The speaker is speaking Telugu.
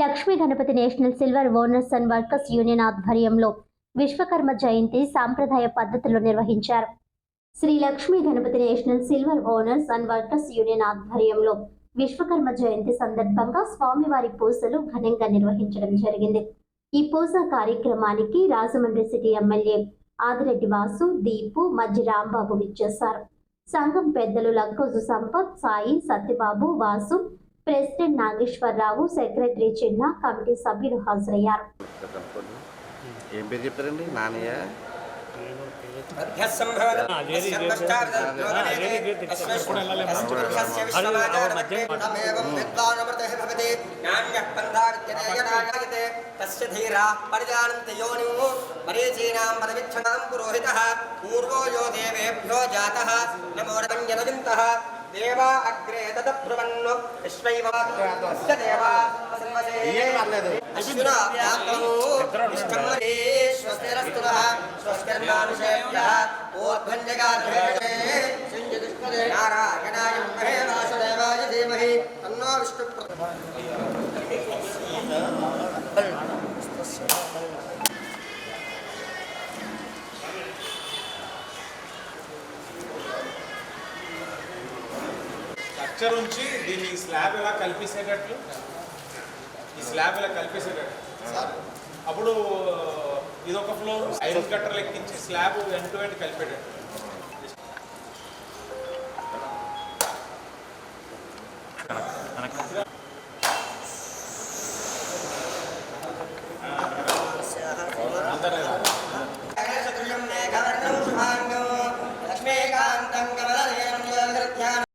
Lakshmi Ganapathi national silver owners and workers union ఆధ్వర్యంలో విశ్వకర్మ జయంతి సాంప్రదాయ పద్ధతిలో నిర్వహించారు. Shri Lakshmi Ganapathi national silver owners and workers union ఆధ్వర్యంలో విశ్వకర్మ జయంతి సందర్భంగా స్వామివారి పూజలు ఘనంగా నిర్వహించడం జరిగింది. ఈ పూజా కార్యక్రమానికి రాజమండ్రి సిటీ ఎమ్మెల్యే ఆదిరెడ్డి వాసు, దీపు, మజ్జి రాంబాబు విచ్చేశారు. సంఘం పెద్దలు లక్కోజు సంపత్, సాయి, సత్యబాబు, వాసు, ప్రెసిడెంట్ నాగేశ్వరరావు, సెక్రటరీ చిన్న, కమిటీ సభ్యులు హాజరయ్యారు. देवा अग्रे तदब्रुवन्नु विश्वैवास्य देवा अश्विना यात्मनु विष्णुमरे स्वस्तिरस्तुनः स्वस्तिर्नानुषेभ्यः ओद्भञ्जगाधे संयुतिष्ठदे नारायणाय विद्महे वासुदेवाय धीमहि तन्नो विष्णुः స్ట్రక్చర్ ఉంచి దీన్ని స్లాబ్ ఇలా కల్పిసేటట్లు అప్పుడు ఇదొక ఫ్లోర్ ఐరన్ కట్టర్లు ఎక్కించి స్లాబ్ ఎండ్ టు ఎండ్ కలిపేటట్టు